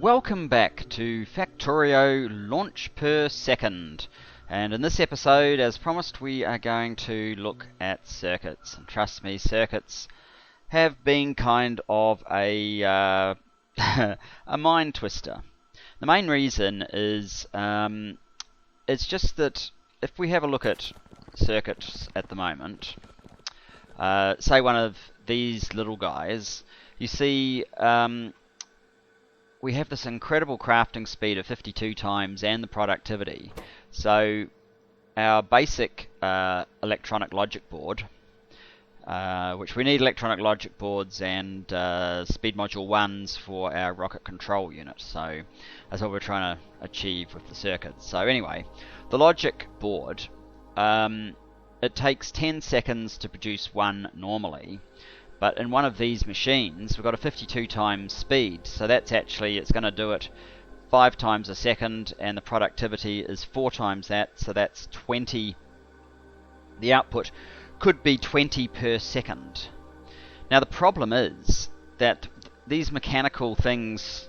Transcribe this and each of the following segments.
Welcome back to Factorio Launch Per Second, and in this episode, as promised, we are going to look at circuits. And trust me, circuits have been kind of a a mind twister. The main reason is it's just that if we have a look at circuits at the moment, say one of these little guys, you see we have this incredible crafting speed of 52 times and the productivity. So our basic electronic logic board, which we need electronic logic boards and speed module 1s for our rocket control unit. So that's what we're trying to achieve with the circuits. So anyway, the logic board, it takes 10 seconds to produce one normally. But in one of these machines, we've got a 52 times speed, so that's actually, it's going to do it 5 times a second, and the productivity is 4 times that, so that's 20. The output could be 20 per second. Now the problem is that these mechanical things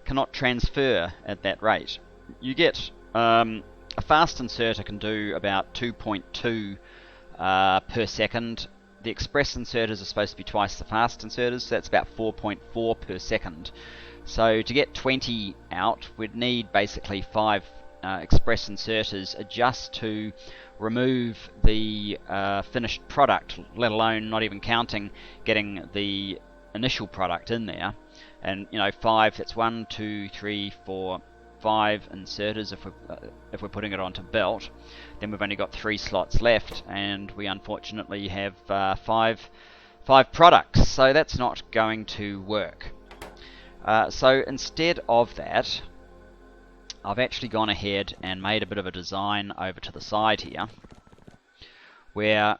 cannot transfer at that rate. You get a fast inserter can do about 2.2 per second. The express inserters are supposed to be twice the fast inserters, so that's about 4.4 per second. So to get 20 out, we'd need basically 5 express inserters just to remove the finished product, let alone not even counting getting the initial product in there. And 5, that's 1, 2, 3, 4, 5 inserters if we're putting it onto belt. Then we've only got 3 slots left, and we unfortunately have 5 products, so that's not going to work. So instead of that, I've actually gone ahead and made a bit of a design over to the side here, where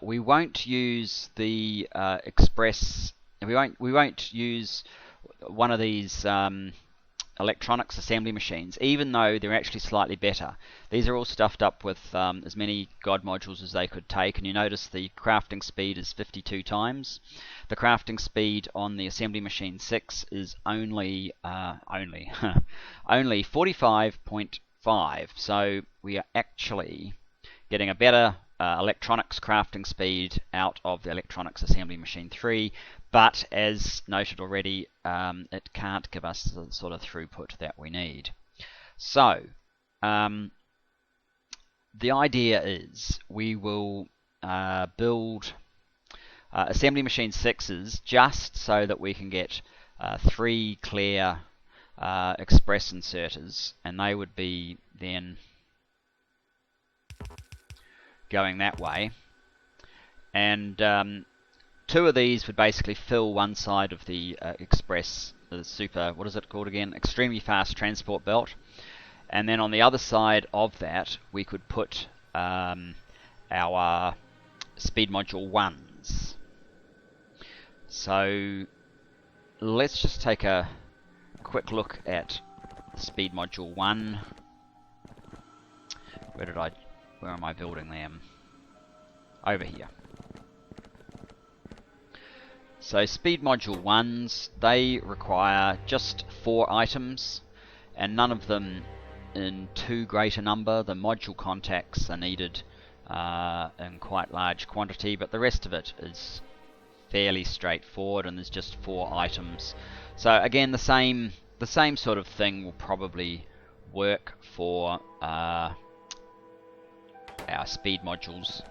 we won't use the express. We won't use one of these electronics assembly machines, even though they're actually slightly better. These are all stuffed up with as many God modules as they could take, and you notice the crafting speed is 52 times. The crafting speed on the assembly machine 6 is only 45.5, so we are actually getting a better electronics crafting speed out of the electronics assembly machine 3, but as noted already, it can't give us the sort of throughput that we need. So the idea is we will build assembly machine 6s just so that we can get 3 clear express inserters, and they would be then going that way, and 2 of these would basically fill one side of the express, the super, what is it called again, extremely fast transport belt, and then on the other side of that we could put our speed module 1s. So let's just take a quick look at speed module 1. Where am I building them? Over here. So speed module 1s, they require just 4 items, and none of them in too great a number. The module contacts are needed in quite large quantity, but the rest of it is fairly straightforward, and there's just 4 items. So again, the same sort of thing will probably work for our speed modules.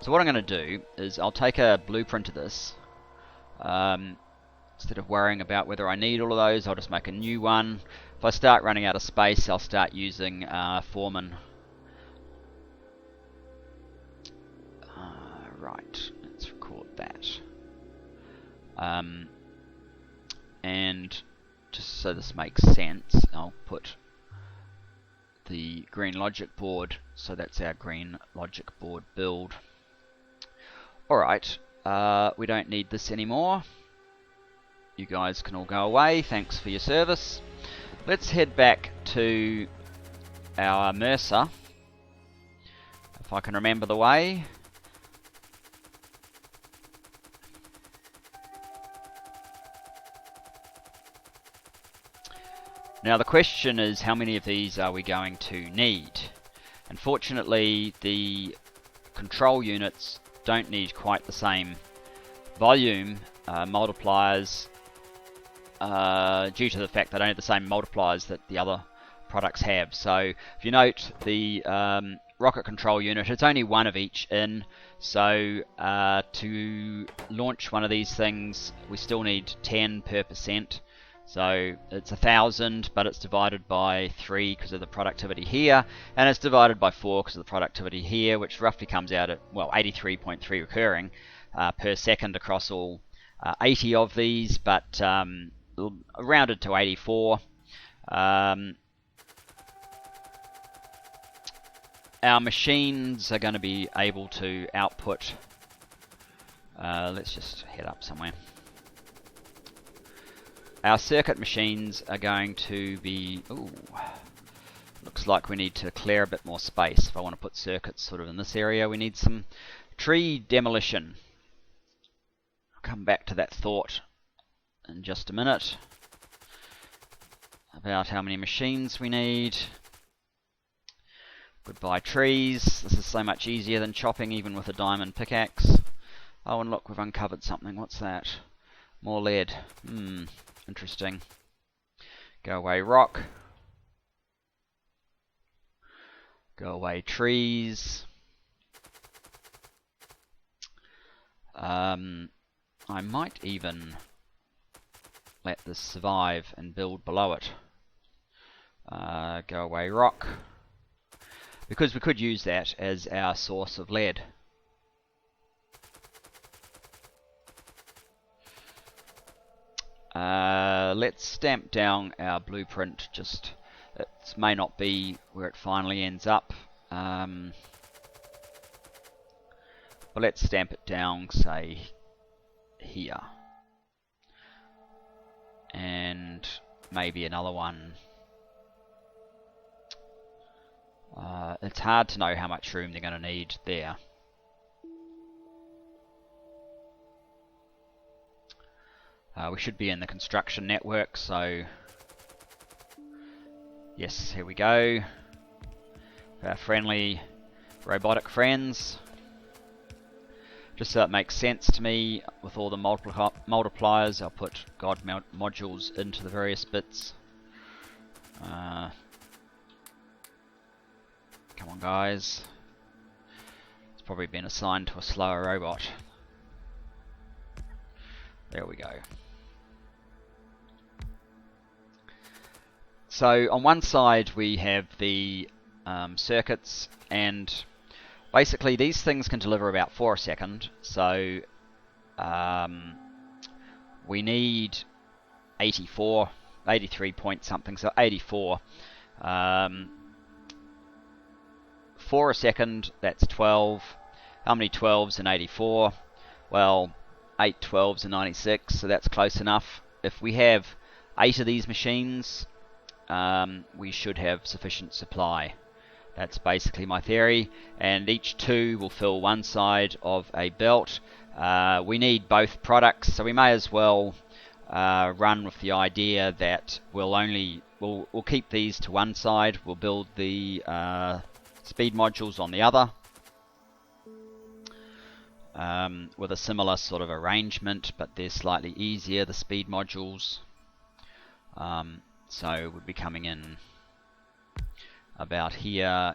So what I'm going to do is I'll take a blueprint of this. Instead of worrying about whether I need all of those, I'll just make a new one. If I start running out of space, I'll start using Foreman. Right, let's record that. And just so this makes sense, I'll put the green logic board, so that's our green logic board build. Alright, we don't need this anymore. You guys can all go away, thanks for your service. Let's head back to our Mercer, if I can remember the way. Now the question is, how many of these are we going to need? Unfortunately, the control units don't need quite the same volume multipliers due to the fact they don't have the same multipliers that the other products have. So if you note, the rocket control unit, it's only one of each in, so to launch one of these things we still need 10 per percent. So it's 1,000, but it's divided by 3 because of the productivity here, and it's divided by 4 because of the productivity here, which roughly comes out at, well, 83.3 recurring per second across all 80 of these, but rounded to 84. Our machines are going to be able to output, let's just head up somewhere. Our circuit machines are going to be, ooh, looks like we need to clear a bit more space. If I want to put circuits sort of in this area, we need some tree demolition. I'll come back to that thought in just a minute about how many machines we need. Goodbye trees. This is so much easier than chopping even with a diamond pickaxe. Oh, and look, we've uncovered something. What's that? More lead. Interesting. Go away rock. Go away trees. I might even let this survive and build below it. Go away rock. Because we could use that as our source of lead. Let's stamp down our blueprint. Just, it may not be where it finally ends up, but let's stamp it down, say here, and maybe another one. It's hard to know how much room they're going to need there. We should be in the construction network, so yes, here we go. Our friendly robotic friends. Just so it makes sense to me, with all the multipliers, I'll put God modules into the various bits. Come on, guys. It's probably been assigned to a slower robot. There we go. So on one side we have the circuits, and basically these things can deliver about 4 a second. So we need 84, 83 point something, so 84. 4 a second, that's 12. How many 12s in 84? Well, 8 12s in 96, so that's close enough. If we have 8 of these machines, we should have sufficient supply. That's basically my theory, and each 2 will fill one side of a belt. We need both products, so we may as well run with the idea that we'll keep these to one side. We'll build the speed modules on the other, with a similar sort of arrangement, but they're slightly easier, the speed modules. So we'll be coming in about here.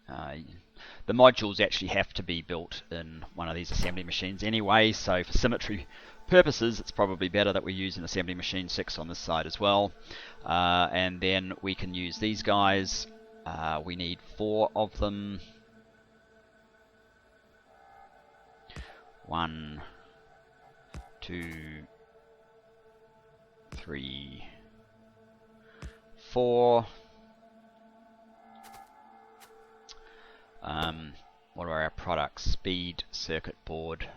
The modules actually have to be built in one of these assembly machines anyway, so for symmetry purposes it's probably better that we use an assembly machine 6 on this side as well. And then we can use these guys. We need 4 of them. 1, 2, 3, 4. What are our products? Speed circuit board.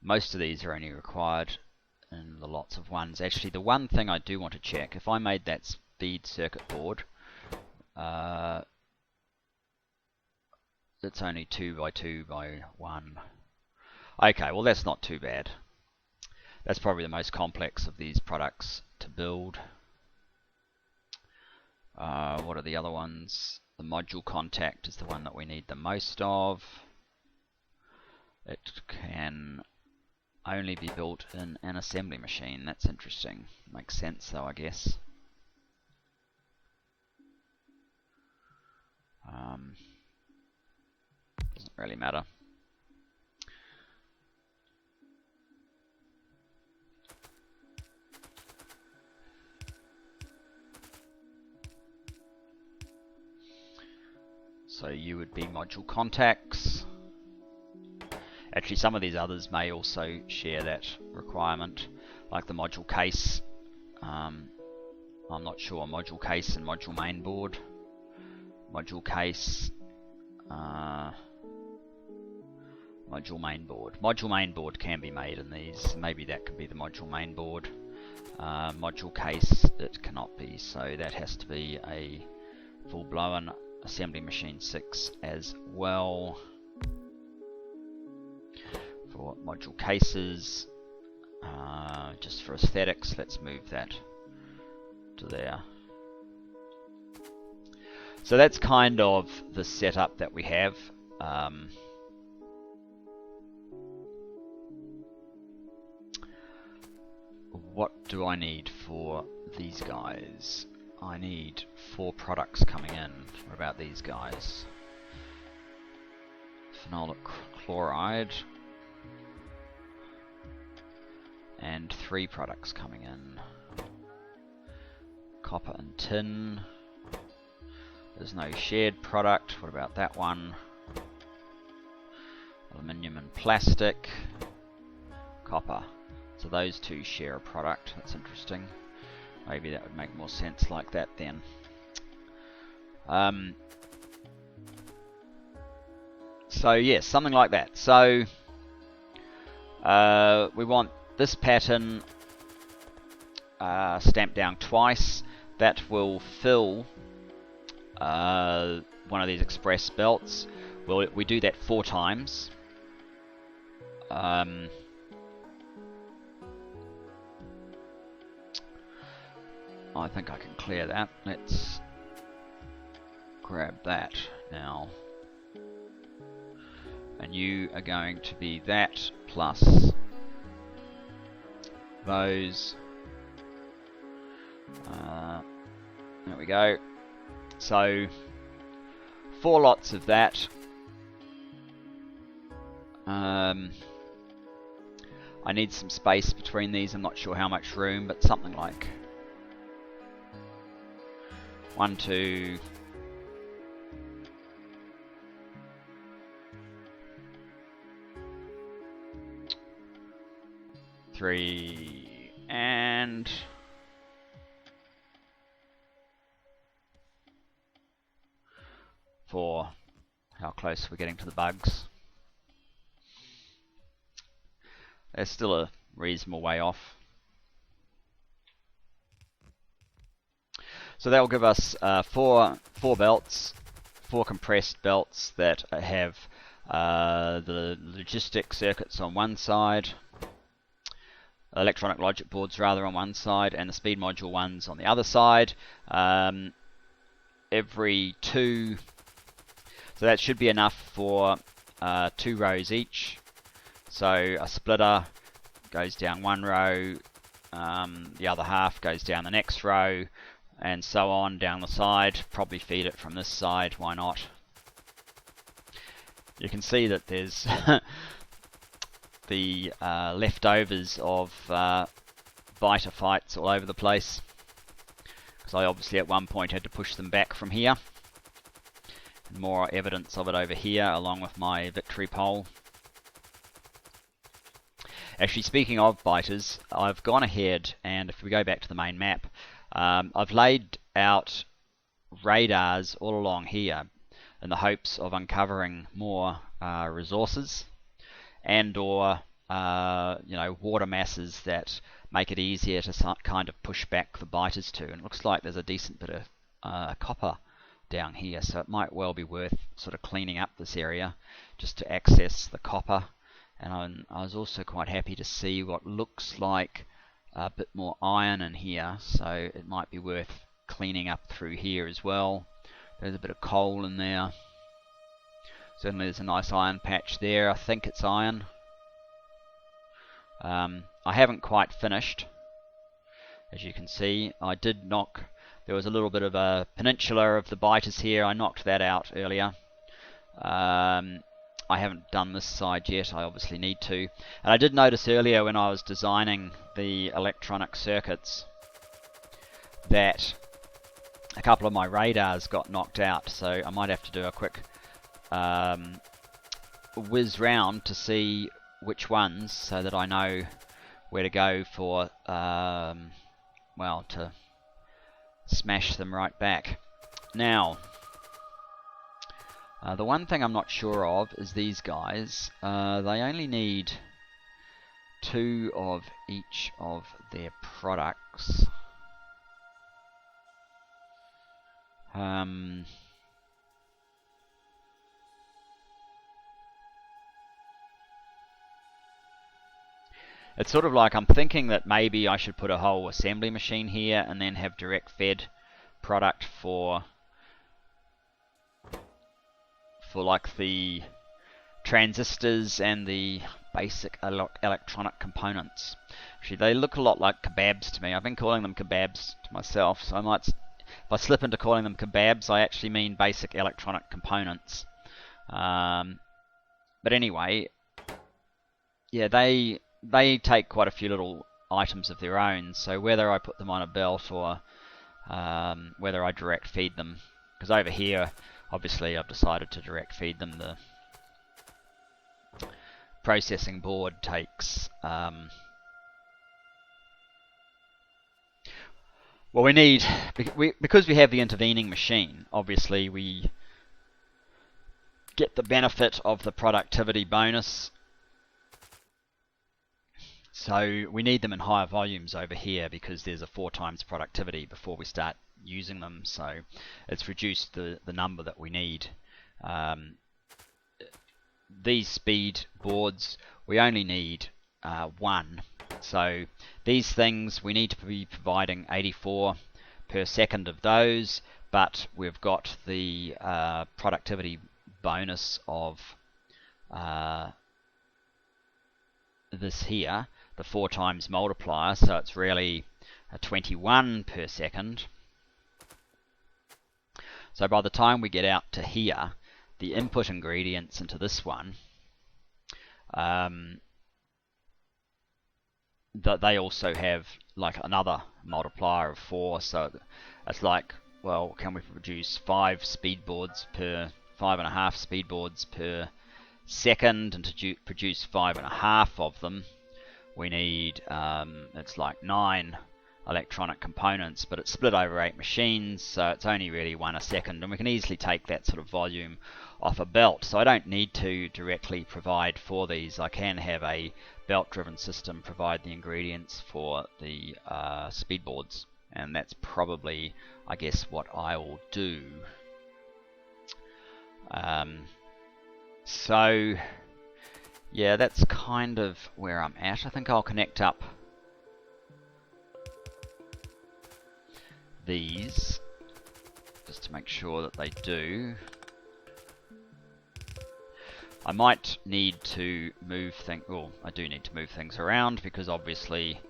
Most of these are only required in the lots of ones. Actually, the one thing I do want to check, if I made that speed circuit board, it it's only 2 by 2 by 1. Okay, well that's not too bad. That's probably the most complex of these products to build. What are the other ones? The module contact is the one that we need the most of. It can only be built in an assembly machine. That's interesting. Makes sense though, I guess. Doesn't really matter. So you would be module contacts. Actually, some of these others may also share that requirement, like the module case. I'm not sure. Module case and module mainboard. Module case, module mainboard. Module mainboard can be made in these. Maybe that could be the module mainboard. Module case, it cannot be. So that has to be a full-blown assembly machine 6 as well. For module cases, just for aesthetics, let's move that to there. So that's kind of the setup that we have. What do I need for these guys? I need 4 products coming in. What about these guys? Phenolic chloride. And 3 products coming in. Copper and tin. There's no shared product. What about that one? Aluminium and plastic. Copper. So those 2 share a product. That's interesting. Maybe that would make more sense like that then. So yes, something like that. So we want this pattern stamped down twice. That will fill one of these express belts. Well, we do that 4 times. I think I can clear that. Let's grab that now. And you are going to be that plus those. There we go. So 4 lots of that. I need some space between these. I'm not sure how much room, but something like 1, 2, 3, and 4. How close we're getting to the bugs. They're still a reasonable way off. So that will give us 4 belts, 4 compressed belts that have the logistic circuits on one side, electronic logic boards rather on one side, and the speed module ones on the other side. Every 2, so that should be enough for 2 rows each. So a splitter goes down 1 row, the other half goes down the next row, and so on down the side. Probably feed it from this side, why not? You can see that there's the leftovers of biter fights all over the place, because I obviously at one point had to push them back from here. And more evidence of it over here along with my victory pole. Actually, speaking of biters, I've gone ahead, and if we go back to the main map, I've laid out radars all along here in the hopes of uncovering more resources and or water masses that make it easier to kind of push back the biters to. And it looks like there's a decent bit of copper down here, so it might well be worth sort of cleaning up this area just to access the copper. And I was also quite happy to see what looks like a bit more iron in here, so it might be worth cleaning up through here as well. There's a bit of coal in there. Certainly there's a nice iron patch there. I think it's iron. I haven't quite finished. As you can see, I did knock, there was a little bit of a peninsula of the biters here. I knocked that out earlier. I haven't done this side yet, I obviously need to. And I did notice earlier when I was designing the electronic circuits that a couple of my radars got knocked out, so I might have to do a quick whiz round to see which ones, so that I know where to go for, well, to smash them right back. Now, the one thing I'm not sure of is these guys. They only need 2 of each of their products. It's sort of like I'm thinking that maybe I should put a whole assembly machine here and then have direct fed product for like the transistors and the basic electronic components. Actually, they look a lot like kebabs to me. I've been calling them kebabs to myself, so I might, if I slip into calling them kebabs, I actually mean basic electronic components. But anyway, yeah, they take quite a few little items of their own, so whether I put them on a belt or whether I direct feed them, because over here obviously I've decided to direct feed them. The processing board takes well, we need, because we have the intervening machine, obviously we get the benefit of the productivity bonus. So we need them in higher volumes over here because there's a 4 times productivity before we start using them. So it's reduced the number that we need. These speed boards, we only need 1. So these things, we need to be providing 84 per second of those, but we've got the productivity bonus of this here, the 4 times multiplier, so it's really a 21 per second. So by the time we get out to here, the input ingredients into this one, that they also have like another multiplier of 4, so it's like, well, can we produce 5 speed boards per 5.5 speed boards per second, and to produce 5.5 of them we need it's like 9 electronic components, but it's split over 8 machines, so it's only really 1 a second, and we can easily take that sort of volume off a belt. So I don't need to directly provide for these. I can have a belt driven system provide the ingredients for the speed boards, and that's probably, I guess, what I will do. So yeah, that's kind of where I'm at. I think I'll connect up these just to make sure that they do. I might need to move things, well, I do need to move things around because obviously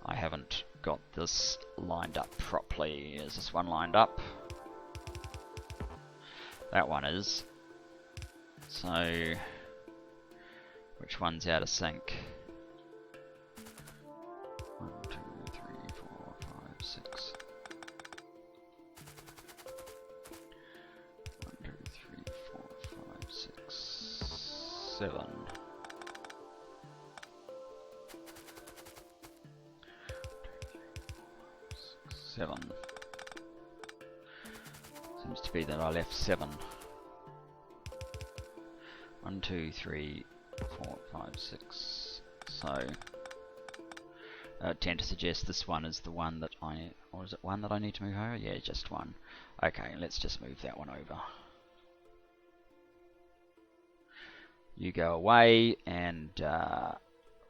I haven't got this lined up properly. Is this one lined up? That one is. So which one's out of sync? 1, 2, 3, 4, 5, 6. 1, 2, 3, 4, 5, 6, 7. 7. Seems to be that I left 7. 1, 2, 3, 4, 5, 6. So tend to suggest this one is the one that or is it one that I need to move over? Yeah, just one. Okay, let's just move that one over. You go away, and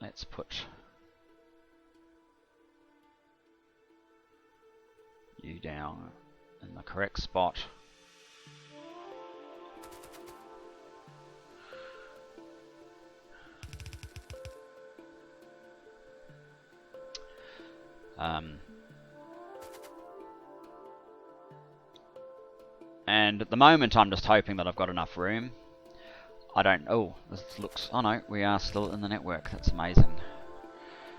let's put you down in the correct spot. And at the moment I'm just hoping that I've got enough room. I don't... Oh, this looks... Oh no, we are still in the network. That's amazing.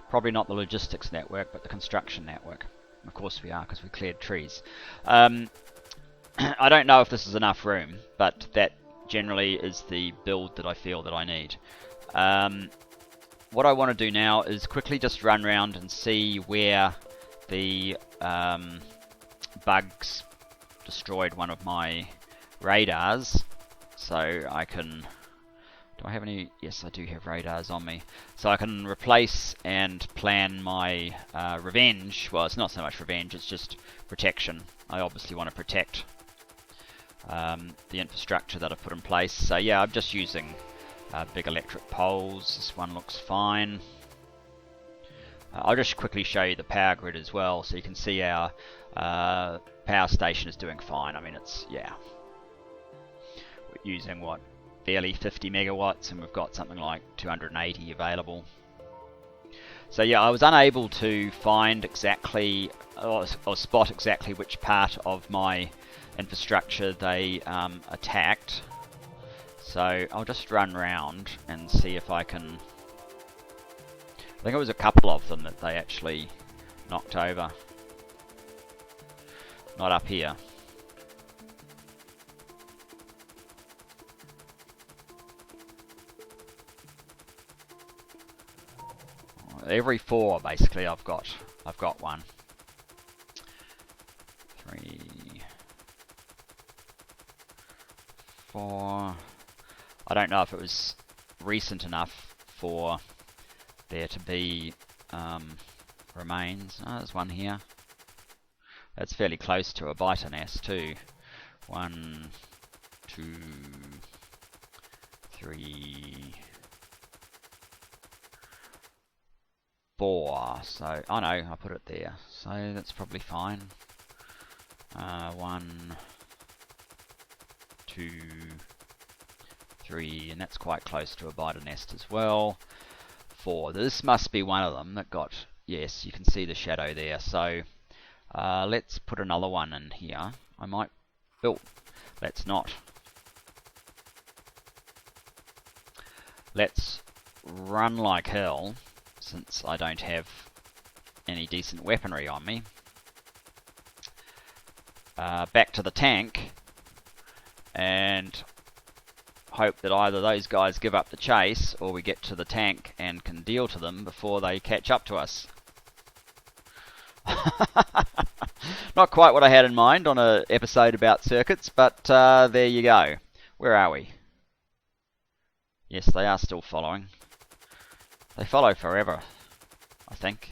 Probably not the logistics network, but the construction network. Of course we are, because we cleared trees. I don't know if this is enough room, but that generally is the build that I feel that I need. What I want to do now is quickly just run around and see where the bugs destroyed one of my radars, so I can... Do I have any? Yes, I do have radars on me. So I can replace and plan my revenge. Well, it's not so much revenge, it's just protection. I obviously want to protect the infrastructure that I've put in place. So yeah, I'm just using big electric poles. This one looks fine. I'll just quickly show you the power grid as well, so you can see our power station is doing fine. I mean, it's, yeah. We're using what? Barely 50 megawatts, and we've got something like 280 available. So yeah, I was unable to find exactly or spot exactly which part of my infrastructure they attacked. So I'll just run round and see if I can... I think it was a couple of them that they actually knocked over. Not up here. Every 4 basically I've got one. 3, 4. I don't know if it was recent enough for there to be remains. Oh, there's one here. That's fairly close to a biter nest too. 1, 2, 3, 4. So, oh no, I put it there. So that's probably fine. 1, 2, 3, and that's quite close to a biter nest as well. 4. This must be one of them that got... Yes, you can see the shadow there. So let's put another one in here. I might... Oh, let's not. Let's run like hell, since I don't have any decent weaponry on me. Back to the tank, and hope that either those guys give up the chase, or we get to the tank and can deal to them before they catch up to us. Not quite what I had in mind on an episode about circuits, but there you go. Where are we? Yes, they are still following. They follow forever, I think.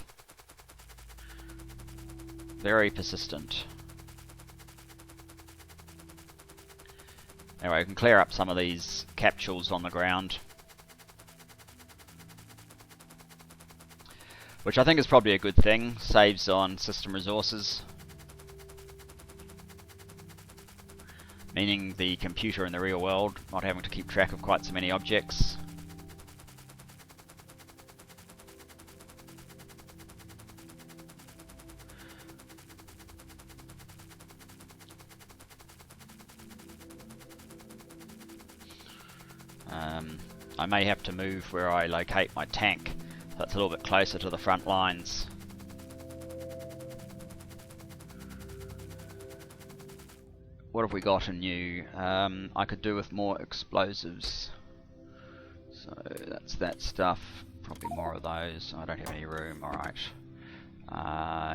Very persistent. Anyway, we can clear up some of these capsules on the ground, which I think is probably a good thing. Saves on system resources, meaning the computer in the real world not having to keep track of quite so many objects. I may have to move where I locate my tank, so it's a little bit closer to the front lines. What have we got in new? I could do with more explosives. So that's that stuff. Probably more of those. I don't have any room. Alright.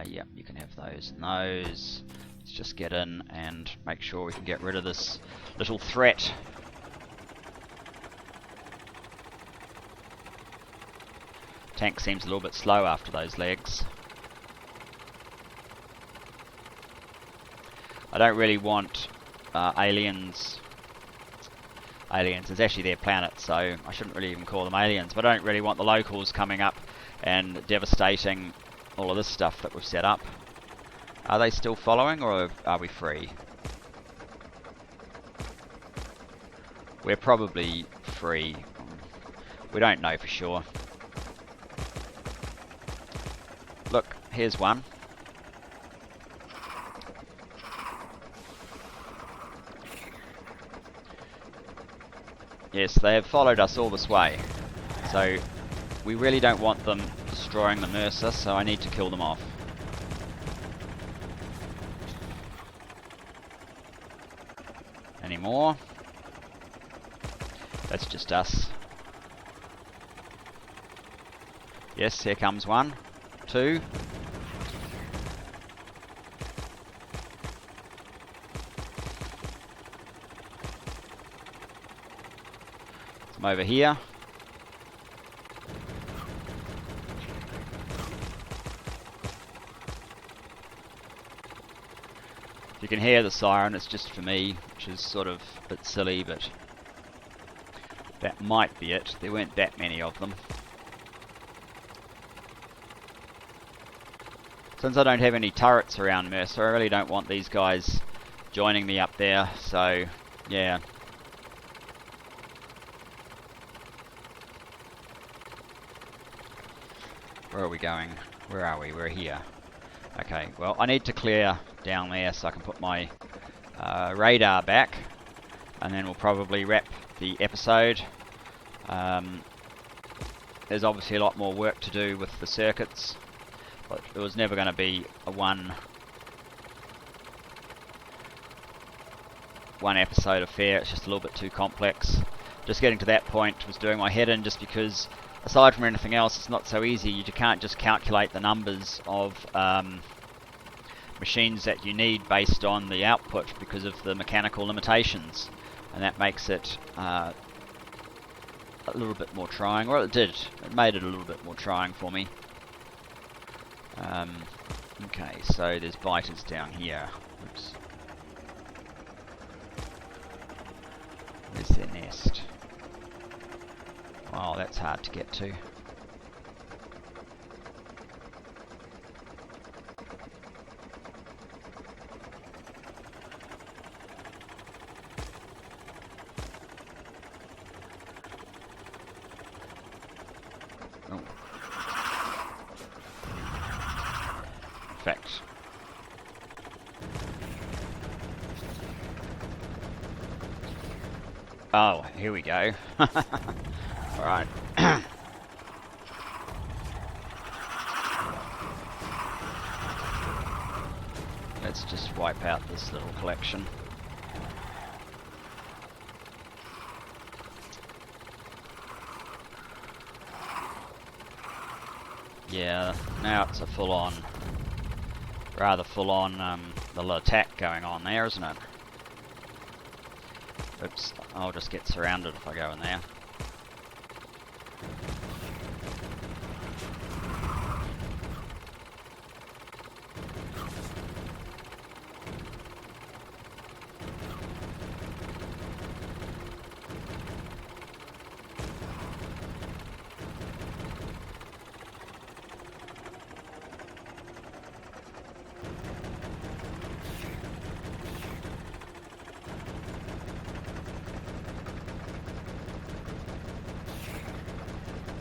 Yep, you can have those and those. Let's just get in and make sure we can get rid of this little threat. Tank seems a little bit slow after those legs. I don't really want aliens. Aliens, it's actually their planet, so I shouldn't really even call them aliens, but I don't really want the locals coming up and devastating all of this stuff that we've set up. Are they still following, or are we free? We're probably free. We don't know for sure. Look, here's one. Yes, they have followed us all this way. So we really don't want them destroying the Mercer, so I need to kill them off. Any more? That's just us. Yes, here comes one. Two. Some over here. You can hear the siren, it's just for me, which is sort of a bit silly, but that might be it. There weren't that many of them. Since I don't have any turrets around Mercer, I really don't want these guys joining me up there, so yeah. Where are we going? Where are we? We're here. Okay, well, I need to clear down there so I can put my radar back, and then we'll probably wrap the episode. There's obviously a lot more work to do with the circuits, but it was never going to be a one episode affair. It's just a little bit too complex. Just getting to that point was doing my head in, just because aside from anything else, it's not so easy. You can't just calculate the numbers of machines that you need based on the output because of the mechanical limitations, and that makes it a little bit more trying. Well, it made it a little bit more trying for me. Okay, so there's biters down here. Oops. Where's their nest? Oh, that's hard to get to. Oh. In fact, oh, here we go. Alright. Let's just wipe out this little collection. Yeah, now it's a rather full-on little attack going on there, isn't it? Oops, I'll just get surrounded if I go in there.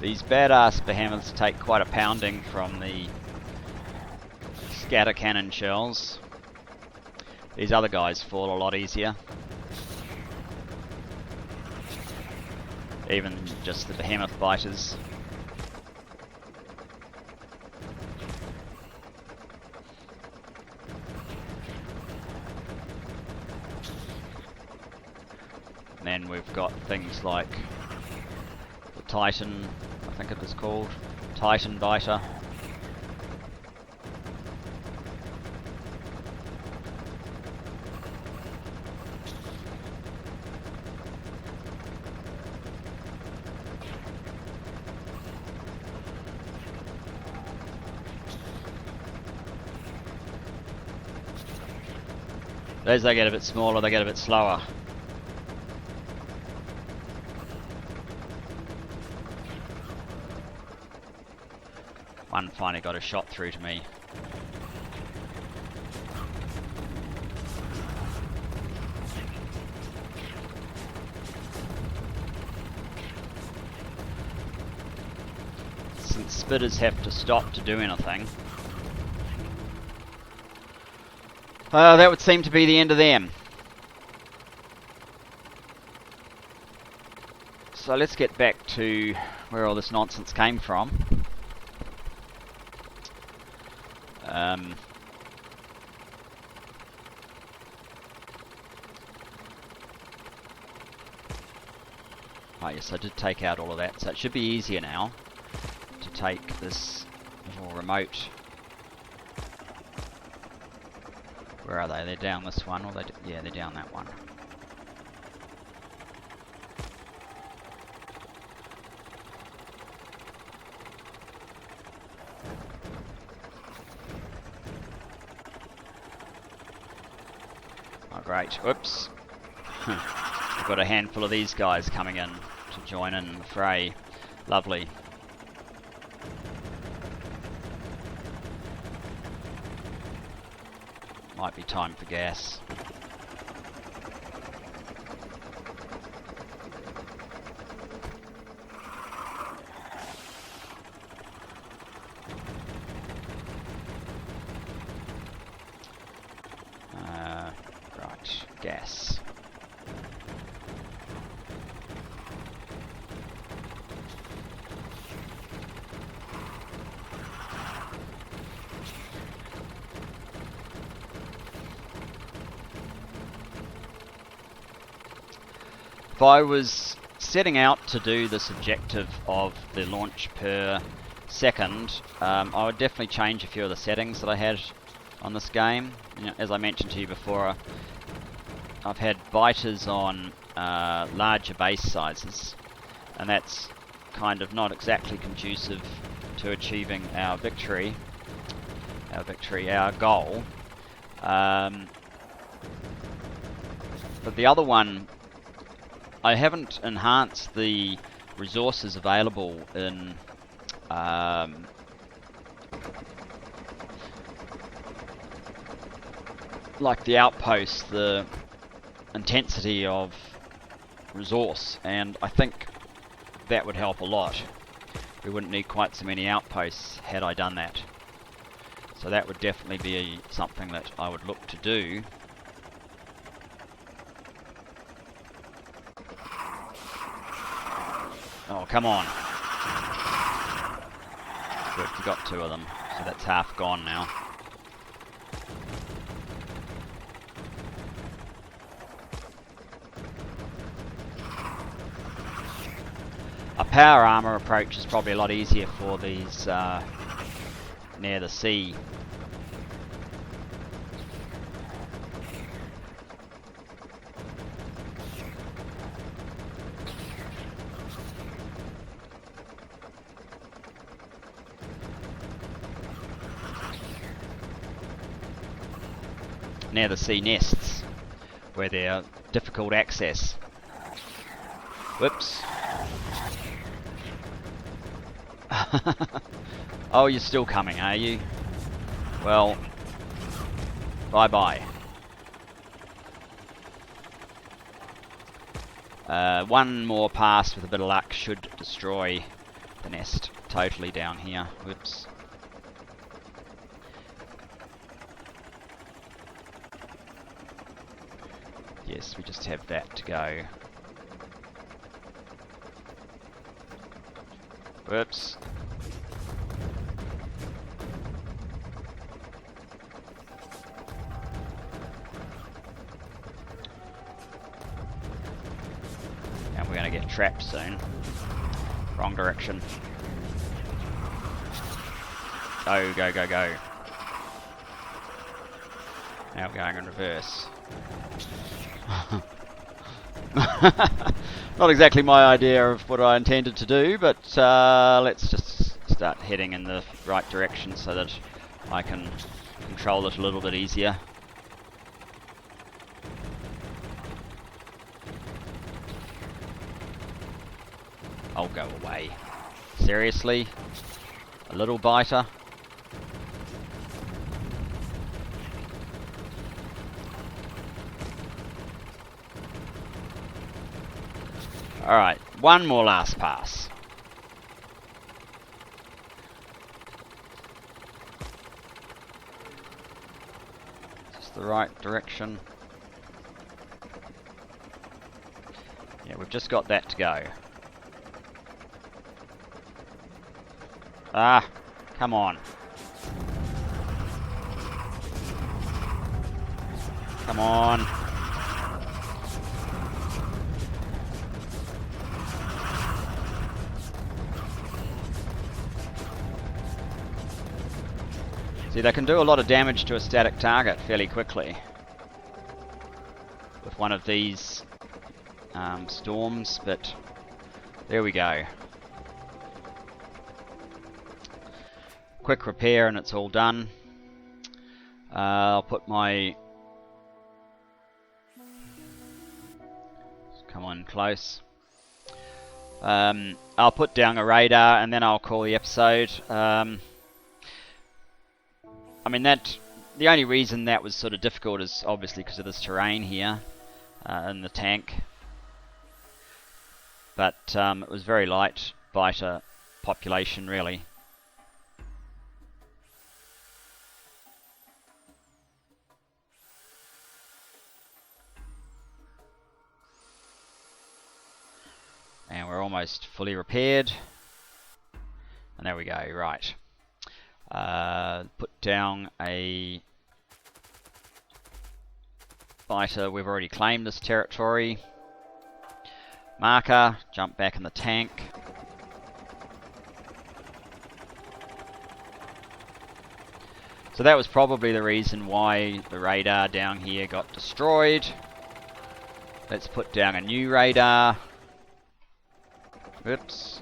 These badass behemoths take quite a pounding from the scatter cannon shells. These other guys fall a lot easier. Even just the behemoth biters. And then we've got things like the Titan, I think it was called, Titan biter. As they get a bit smaller, they get a bit slower. One finally got a shot through to me. Since spitters have to stop to do anything, that would seem to be the end of them. So let's get back to where all this nonsense came from. Oh yes, I did take out all of that, so it should be easier now to take this little remote. Where are they? They're down this one, or yeah, they're down that one. Oh great, whoops. We've got a handful of these guys coming in to join in the fray. Lovely. Might be time for gas. Right, gas. If I was setting out to do this objective of the launch per second, I would definitely change a few of the settings that I had on this game. You know, as I mentioned to you before, I've had biters on larger base sizes, and that's kind of not exactly conducive to achieving our victory, our goal. But the other one, I haven't enhanced the resources available in like the outposts, the intensity of resource, and I think that would help a lot. We wouldn't need quite so many outposts had I done that. So that would definitely be something that I would look to do. Oh, come on. Good, we got two of them, so that's half gone now. A power armor approach is probably a lot easier for these near the sea. Near the sea nests, where they're difficult access. Whoops. Oh, you're still coming, are you? Well, bye-bye. One more pass with a bit of luck should destroy the nest totally down here. Whoops. Yes, we just have that to go. Whoops. And we're going to get trapped soon. Wrong direction. Go, go, go, go. Now we're going in reverse. Not exactly my idea of what I intended to do, but let's just start heading in the right direction so that I can control it a little bit easier. I'll go away. Seriously? A little biter? Alright, one more last pass. Just the right direction. Yeah, we've just got that to go. Ah, come on. Come on. See, they can do a lot of damage to a static target fairly quickly with one of these storms, but there we go. Quick repair and it's all done. I'll put my... Come on, close. I'll put down a radar and then I'll call the episode. I mean, the only reason that was sort of difficult is obviously because of this terrain here in the tank. But it was very light biter population, really. And we're almost fully repaired. And there we go, right. Put down a biter. We've already claimed this territory. Marker, jump back in the tank. So that was probably the reason why the radar down here got destroyed. Let's put down a new radar. Oops.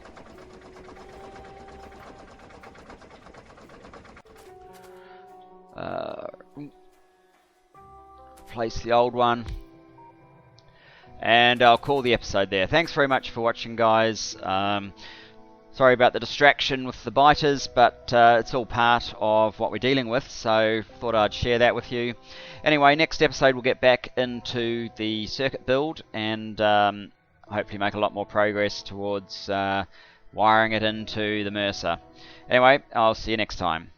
Replace the old one. And I'll call the episode there. Thanks very much for watching, guys. Sorry about the distraction with the biters, but it's all part of what we're dealing with, so thought I'd share that with you. Anyway, next episode we'll get back into the circuit build and hopefully make a lot more progress towards wiring it into the Mercer. Anyway, I'll see you next time.